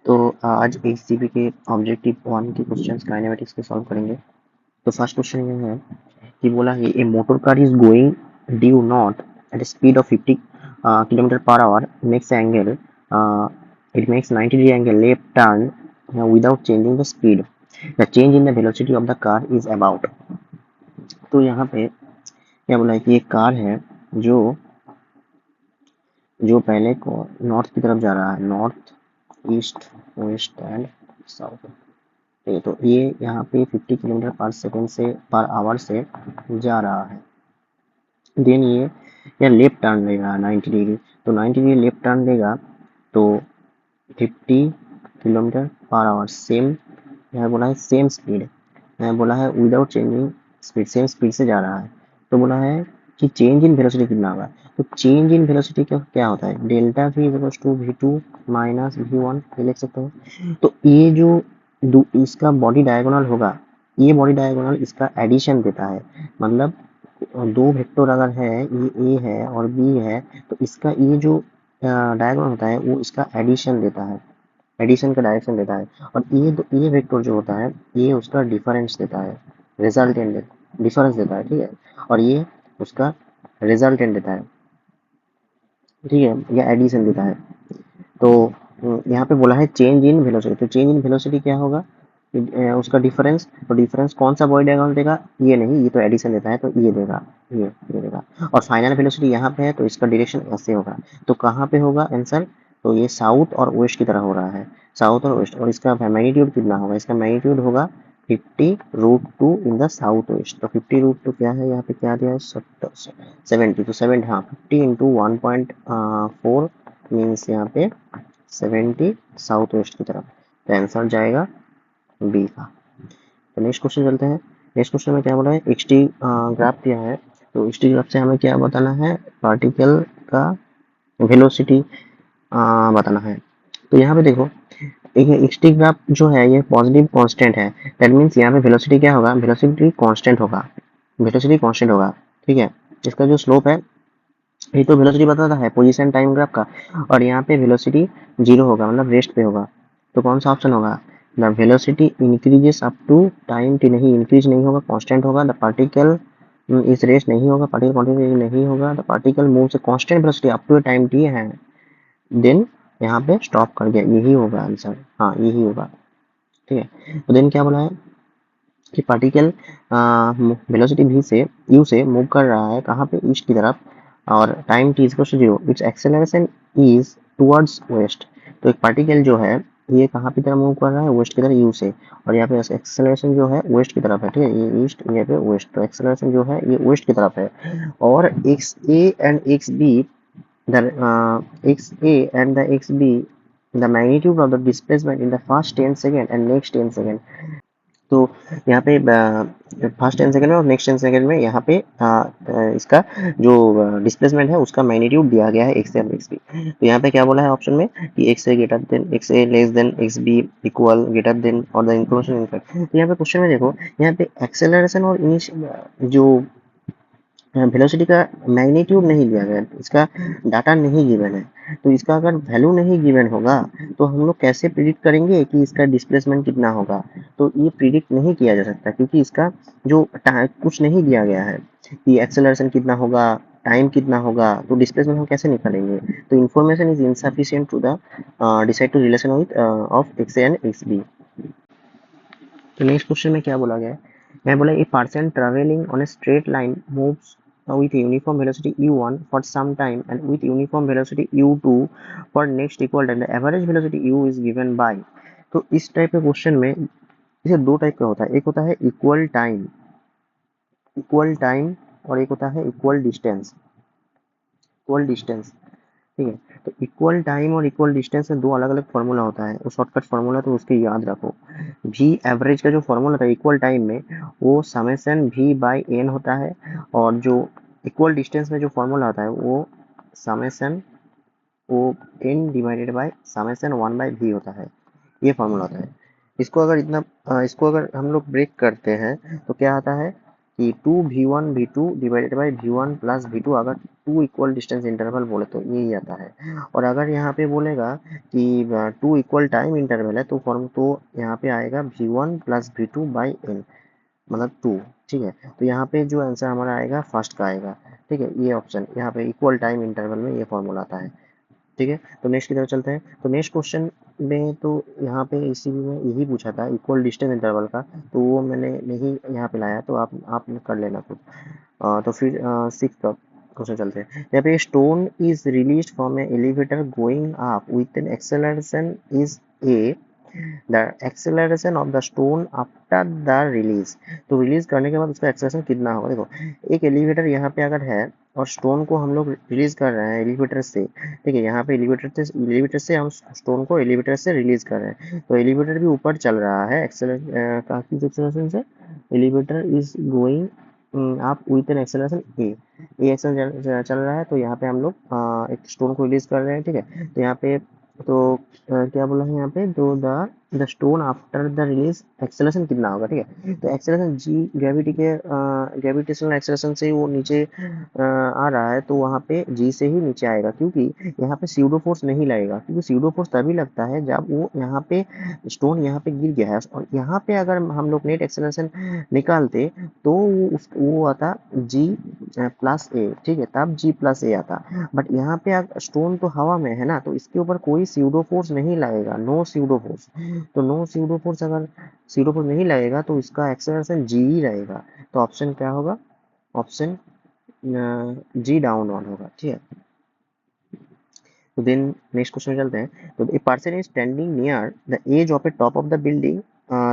तो आज HCP के ऑब्जेक्टिव 1 के क्वेश्चंस काइनेमेटिक्स के सॉल्व करेंगे। तो फर्स्ट क्वेश्चन ये है कि बोला है a motor car is going due not at speed of 50 kilometre per hour makes angle it makes 90 degree angle left turn without changing the speed. The change in the velocity of the car is about. तो यहाँ पे क्या बोला है कि एक car है जो जो पहले को नॉर्थ की तरफ जा रहा है, north east west and south. तो ये यहाँ पे 50 किलोमीटर पर सेकेंड से पर आवर से जा रहा है। देन ये लेफ्ट टर्न लेगा 90 डिग्री, तो 90 डिग्री लेफ्ट टर्न लेगा तो 50 किलोमीटर पर आवर सेम, यहाँ बोला है सेम स्पीड, यहाँ बोला है without changing speed, same speed से जा रहा है। तो बोला है कि चेंज इन वेलोसिटी कितना होगा। तो चेंज इन वेलोसिटी क्या होता है, delta v equals to v2 minus v1, ये लिख सकते हो। तो ये जो इसका बॉडी डायगोनल होगा, ये बॉडी डायगोनल इसका एडिशन देता है। मतलब दो वेक्टर अगर है, ये a है और b है, तो इसका ये जो डायगोनल होता है वो इसका एडिशन देता है, एडिशन का डायरेक्शन देता है। और ये वेक्टर जो होता है ये उसका डिफरेंस देता है, रिजल्टेंट डिफरेंस देता है, ठीक है। और ये उसका रिजल्टेंट देता है, ठीक है, या एडिशन देता है। तो यहाँ पे बोला है चेंज इन वेलोसिटी, तो चेंज इन वेलोसिटी क्या होगा, उसका डिफरेंस। तो डिफरेंस कौन सा बॉडी डायगोनल देगा, ये नहीं, ये तो एडिशन देता है, तो ये देगा, ये देगा। और फाइनल वेलोसिटी यहाँ पे है तो इसका डायरेक्शन ऐसे होगा। तो कहाँ पे होगा आंसर, तो ये साउथ और वेस्ट की तरह हो रहा है, साउथ और वेस्ट। और इसका मैग्नीट्यूड कितना होगा, इसका मैग्नीट्यूड होगा 50√2 इन द साउथ वेस्ट। तो 50√2 क्या है, यहाँ पे क्या दिया है 70, तो 7, हाँ 50 इंटू 1.4 मीन्स यहाँ पे 70 साउथ वेस्ट की तरफ। तो आंसर जाएगा बी का। तो नेक्स्ट क्वेश्चन चलते हैं। नेक्स्ट क्वेश्चन में क्या बोला है, एक्स टी ग्राफ दिया है। तो एक्स टी ग्राफ से हमें क्या बताना है, पार्टिकल का वेलोसिटी बताना है। तो यहाँ पे देखो, एक एक्स टी ग्राफ जो है ये पॉजिटिव कांस्टेंट है, दैट मीन्स यहाँ पे वेलोसिटी क्या होगा, वेलोसिटी कांस्टेंट होगा, वेलोसिटी कांस्टेंट होगा, ठीक है। इसका जो स्लोप है, ये तो वेलोसिटी बताता है पोजीशन टाइम ग्राफ का, और यहाँ पे वेलोसिटी 0 होगा, मतलब रेस्ट पे होगा। तो कौन सा ऑप्शन होगा, the velocity increases up to time T, नहीं इंक्रीज नहीं होगा, कांस्टेंट होगा। द पार्टिकल इस रेस्ट नहीं होगा, पार्टिकल क्वांटिटी नहीं होगा। द पार्टिकल मूव से constant velocity up to time T है, देन यहाँ पे स्टॉप कर गया, यही होगा आंसर, हाँ यही होगा, ठीक है। तो देन क्या बोला है कि पार्टिकल वेलोसिटी v से u से मूव कर रहा है कहाँ पे, ईस्ट की तरफ, और time t equal to 0, its acceleration is towards west. तो एक पार्टिकल जो है ये कहाँ की तरफ मूव कर रहा है, वेस्ट की तरफ u से, और यहाँ पे एक्सेलरेशन जो है वेस्ट की तरफ है, ठीक है, ये ईस्ट यहाँ पे वेस्ट, तो एक्सेलरेशन जो है ये वेस्ट की तरफ है। और X A and X B, the X A and the X B, the magnitude of the displacement in the first 10 second and next 10 second. तो यहाँ पे फर्स्ट 10 सेकंड में और नेक्स्ट 10 सेकंड में यहाँ पे इसका जो डिस्प्लेसमेंट है उसका मैग्नीट्यूड दिया गया है एक्स ए और एक्स बी। तो यहाँ पे क्या बोला है ऑप्शन में कि X A greater than, X A less than X B equal greater than, और द इंफॉर्मेशन इनफैक्ट। तो यहाँ पे क्वेश्चन में देखो, यहाँ पे एक्सेलरेशन और जो वेलोसिटी का मैग्नीट्यूड नहीं दिया गया, इसका डाटा नहीं गिवन है। तो इसका अगर वैल्यू नहीं गिवन होगा तो हम लोग कैसे प्रिडिक्ट करेंगे कि इसका डिस्प्लेसमेंट कितना होगा। तो ये प्रिडिक्ट नहीं किया जा सकता क्योंकि इसका जो कुछ नहीं दिया गया है कि एक्सेलरेशन कितना होगा, टाइम कितना होगा, तो डिस्प्लेसमेंट हम कैसे निकालेंगे। तो information is insufficient to the decide to relation with of X A and X B. तो नेक्स्ट क्वेश्चन में क्या बोला गया है, मैं बोला a person travelling on a straight line moves with uniform velocity u1 for some time and with uniform velocity u2 for next equal time, the average velocity u is given by। तो इस type के question में इसे दो type का होता है, एक होता है इक्वल टाइम, इक्वल टाइम, और एक होता है इक्वल डिस्टेंस, इक्वल डिस्टेंस, ठीक है। तो इक्वल टाइम और इक्वल डिस्टेंस में दो अलग अलग फार्मूला होता है, वो शॉर्टकट फार्मूला, तो उसके याद रखो। भी एवरेज का जो फार्मूला था इक्वल टाइम में वो समेशन v बाई एन होता है, और जो इक्वल डिस्टेंस में जो फार्मूला होता है वो summation O N divided by summation 1/v होता है, ये फार्मूला होता है। इसको अगर हम लोग ब्रेक करते हैं तो क्या आता है कि 2v1 v2 divided by v1 plus v2, अगर 2 इक्वल डिस्टेंस इंटरवल बोले तो यही आता है। और अगर यहाँ पे बोलेगा कि 2 इक्वल टाइम इंटरवल है तो फॉर्म तो यहाँ पे आएगा v1 plus v2 by n, मतलब 2। ठीक है, तो यहाँ पे जो आंसर हमारा आएगा फर्स्ट का आएगा। ठीक है, ये ऑप्शन यहाँ पे इक्वल टाइम इंटरवल में ये फॉर्मूला आता है। ठीक है, तो नेक्स्ट की तरफ चलते हैं। तो नेक्स्ट क्वेश्चन में तो यहाँ पे इसी में यही पूछा था इक्वल डिस्टेंस इंटरवल का, तो वो मैंने नहीं यहाँ पे लाया, तो आप कर लेना खुद। तो फिर 6 का क्वेश्चन चलते हैं। यहाँ पे stone is release from A elevator going up with an acceleration is a, the acceleration of the stone after the release. तो रिलीज करने के बाद उसका एक्सेलरेशन कितना होगा। देखो, एक एलिवेटर यहाँ पे अगर है और स्टोन को हम लोग रिलीज कर रहे हैं एलिवेटर से। ठीक है, यहाँ पे एलिवेटर से हम स्टोन को एलिवेटर से रिलीज कर रहे हैं, तो एलिवेटर भी ऊपर चल रहा है काफी एक्सेलरेशन से। एलिवेटर इज गोइंग आप with an acceleration A acceleration चल रहा है, तो यहाँ पे हम लोग एक स्टोन को रिलीज कर रहे हैं। ठीक है, तो यहाँ पे तो क्या बोला है यहाँ पे, तो the stone after the release acceleration कितना होगा। ठीक है, तो एक्सेलरेशन जी ग्रेविटी के ग्रेविटेशनल एक्सेलरेशन से वो नीचे आ रहा है, तो वहाँ पे जी से ही नीचे आएगा, क्योंकि यहाँ पे स्यूडो फोर्स नहीं लगेगा, क्योंकि स्यूडो फोर्स तभी लगता है जब वो यहाँ पे स्टोन यहाँ पे गिर गया है। और यहाँ पे अगर हम लोग नेट एक्सेलरेशन निकालते तो वो आता जी प्लस ए। ठीक है, तब जी प्लस ए आता। बट यहाँ पे स्टोन तो हवा में है ना, तो इसके ऊपर कोई स्यूडो फोर्स नहीं लगेगा, नो स्यूडो फोर्स। तो नो स्यूडो फोर्स, अगर स्यूडो फोर्स नहीं लगेगा तो इसका एक्सेलरेशन जी ही रहेगा। तो ऑप्शन क्या होगा, ऑप्शन जी डाउन वन होगा। ठीक है, तो देन नेक्स्ट क्वेश्चन में चलते हैं। तो a person is standing near the edge of a top of the building,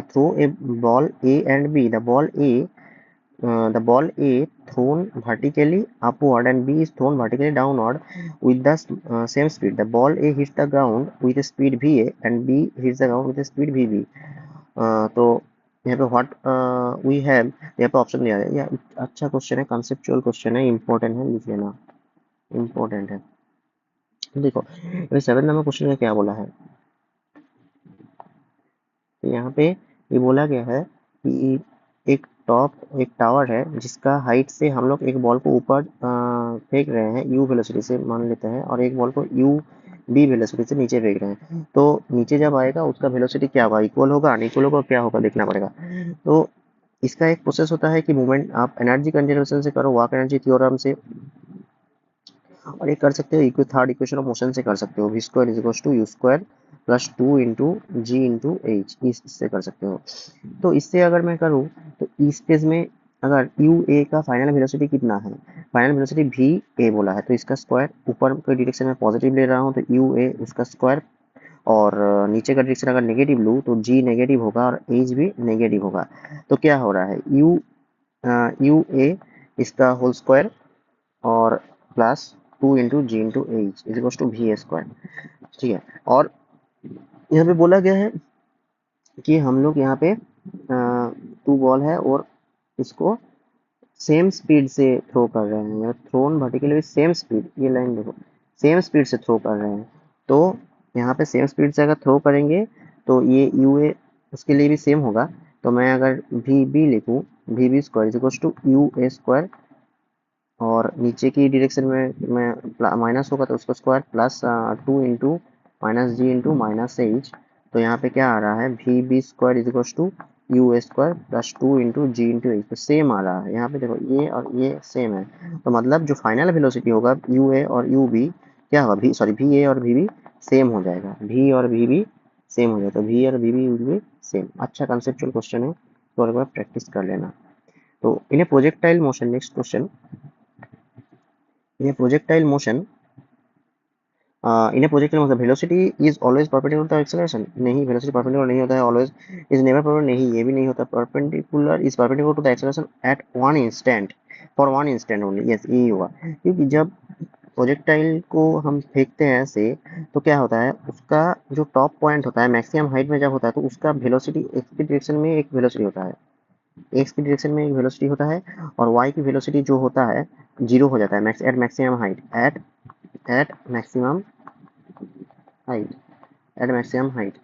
throw a ball A and B, the ball A thrown vertically upward and B is thrown vertically downward with the same speed. The ball A hits the ground with a speed VA and B hits the ground with a speed VB. तो यहाँ पे what we have, यहाँ पे option दिया है। यह अच्छा question है, कंसेप्चुअल क्वेश्चन है, इंपॉर्टेंट है, लिख लेना, इंपॉर्टेंट है। देखो, ये 7 नंबर क्वेश्चन में क्या बोला है, तो यहाँ पे ये बोला गया है कि एक टावर है जिसका हाइट से हम लोग एक बॉल को ऊपर फेंक रहे हैं यू वेलोसिटी से मान लेते हैं, और एक बॉल को यू बी वेलोसिटी से नीचे फेंक रहे हैं। तो नीचे जब आएगा उसका वेलोसिटी क्या होगा, इक्वल होगा अनइक्वल होगा, क्या होगा देखना पड़ेगा। तो इसका एक प्रोसेस होता है कि मूवमेंट आप एनर्जी कंजर्वेशन से करो, वर्क एनर्जी थ्योरम से, और ये कर सकते हो थर्ड इक्वेशन ऑफ मोशन से कर सकते हो, V square is equals to U square plus 2 into G into H, इससे कर सकते हो। तो इससे अगर मैं करूँ तो इस केस में अगर यू ए का फाइनल वेलोसिटी कितना है, फाइनल वेलोसिटी भी ए बोला है, तो इसका स्क्वायर ऊपर के डायरेक्शन में पॉजिटिव ले रहा हूँ तो यू ए उसका स्क्वायर, और नीचे का डायरेक्शन अगर नेगेटिव लूँ तो जी नेगेटिव होगा और एच भी नेगेटिव होगा। तो क्या हो रहा है, यू ए इसका होल स्क्वायर और plus 2 into G into H is equal to V A square. ठीक है, और यहाँ पे बोला गया है कि हम लोग यहाँ पे 2 बॉल है और इसको सेम स्पीड से थ्रो कर रहे हैं, थ्रोन वर्टिकली सेम स्पीड, ये लाइन देखो, सेम स्पीड से थ्रो कर रहे हैं। तो यहाँ पे सेम स्पीड से अगर थ्रो करेंगे तो ये यू ए उसके लिए भी सेम होगा। तो मैं अगर वी बी लिखूँ, V B square is equal to U A square, और नीचे की डायरेक्शन में मैं माइनस होगा तो उसका square plus 2 into minus G into minus H. तो यहाँ पे क्या आ रहा है, V B square is equal to U A square plus 2 into G into H, तो सेम आ रहा है। यहाँ पे देखो ये और ये सेम है, तो मतलब जो फाइनल वेलोसिटी होगा यू ए और यू बी क्या होगा, वी सॉरी वी ए और वी बी सेम हो जाएगा, वी और वी बी सेम हो जाएगा, तो वी और V B will be same. अच्छा कंसेप्चुअल क्वेश्चन है, तो एक बार प्रैक्टिस कर लेना। तो in a projectile motion, next question, in a projectile motion in a projectile motion velocity is always perpendicular to the acceleration, नहीं velocity perpendicular नहीं होता है, always is never perpendicular नहीं, ये भी नहीं होता, perpendicular is perpendicular to the acceleration at one instant, for one instant only, yes यही होगा। क्योंकि जब प्रोजेक्टाइल को हम फेंकते हैं ऐसे, तो क्या होता है उसका जो टॉप पॉइंट होता है मैक्सिमम हाइट में जब होता है तो उसका वेलोसिटी एक्स की डायरेक्शन में एक वेलोसिटी होता है, एक्स की डायरेक्शन में एक वेलोसिटी होता है, और वाई की वेलोसिटी जो होता है जीरो हो जाता है at maximum height, at maximum height, at maximum height.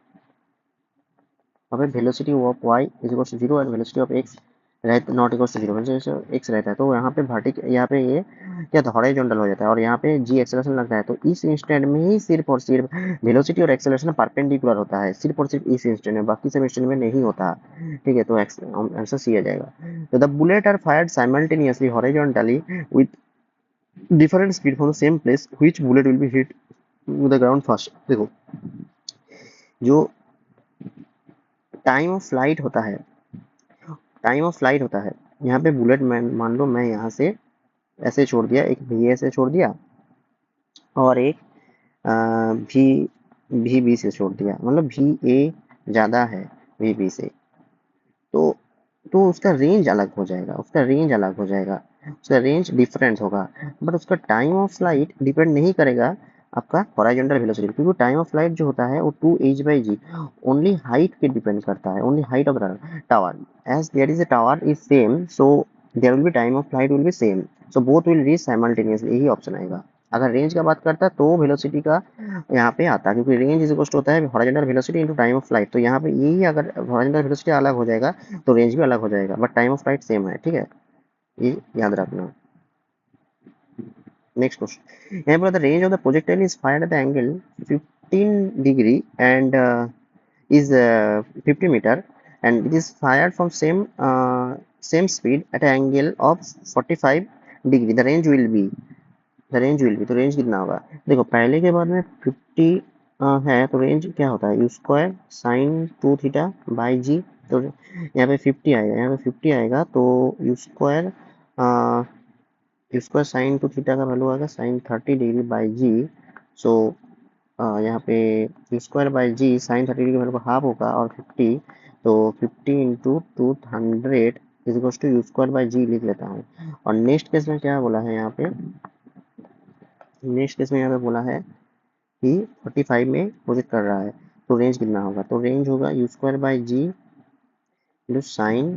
अब velocity of Y is equal to zero and velocity of X रहता नॉट इक्वल टू जीरो जैसे एक्स रहता है तो यहाँ पे वर्टिक यहाँ पे ये क्या था हॉरिजॉन्टल हो जाता है और यहाँ पे जी एक्सेलरेशन लगता है तो इस इंस्टेंट में ही सिर्फ और सिर्फ वेलोसिटी और एक्सेलरेशन परपेंडिकुलर होता है सिर्फ और सिर्फ इस इंस्टेंट में बाकी सब इंस्टेंट में नहीं होता। ठीक है तो आंसर सी आ जाएगा। तो the bullet are fired simultaneously horizontally with different speed from the same place which bullet will be hit the ground first. देखो जो टाइम ऑफ फ्लाइट होता है टाइम ऑफ फ्लाइट होता है यहाँ पे बुलेट मान लो मैं यहाँ से ऐसे छोड़ दिया एक भी ऐसे छोड़ दिया और एक भी भी बी से छोड़ दिया मतलब भी ए ज़्यादा है भी बी से तो उसका रेंज अलग हो जाएगा उसका रेंज डिफरेंस होगा बट उसका टाइम ऑफ फ्लाइट डिपेंड नहीं करेगा आपका हॉरिजॉन्टल वेलोसिटी क्योंकि टाइम ऑफ फ्लाइट जो होता है वो 2h/g ओनली हाइट पे डिपेंड करता है only height of the tower as there is a tower is same so there will be time of flight will be same so both will reach simultaneously यही option आएगा। अगर range का बात करता है तो वेलोसिटी का यहाँ पे आता है क्योंकि रेंज इज इक्वल होता है horizontal velocity into time of flight तो यहाँ पे यही अगर हॉरिजॉन्टल वेलोसिटी अलग हो जाएगा तो रेंज भी अलग हो जाएगा but time of flight same है। ठीक है ये याद रखना। नेक्स्ट क्वेश्चन यहाँ पर the range of the projectile is fired at the angle 15 degree and is 50 meter and it is fired from same speed at an angle of 45 degree the range will be तो range कितना होगा। देखो पहले के बाद में 50 है तो रेंज क्या होता है U square sine 2 theta by G तो यहाँ पे 50 आएगा तो यू स्क्वायर साइन 2 थीटा का वैल्यू आएगा sine 30 degree by G. So यहाँ पे U square by G sine 30 degree value का हाफ होगा और 50 तो 50 into 200 is equal to U square by G लिख लेता हूँ। और नेक्स्ट केस में यहाँ पे बोला है कि 45 में प्रोजेक्ट कर रहा है तो रेंज कितना होगा तो रेंज होगा U square by G into sine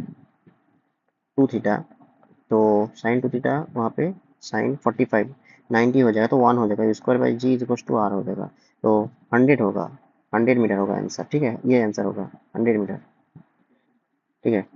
2 theta तो साइन 2 थीटा वहाँ पे साइन 45 90 हो जाएगा तो 1 हो जाएगा U square by G is equal to R हो जाएगा तो 100 होगा 100 मीटर होगा आंसर। ठीक है ये आंसर होगा 100 मीटर। ठीक है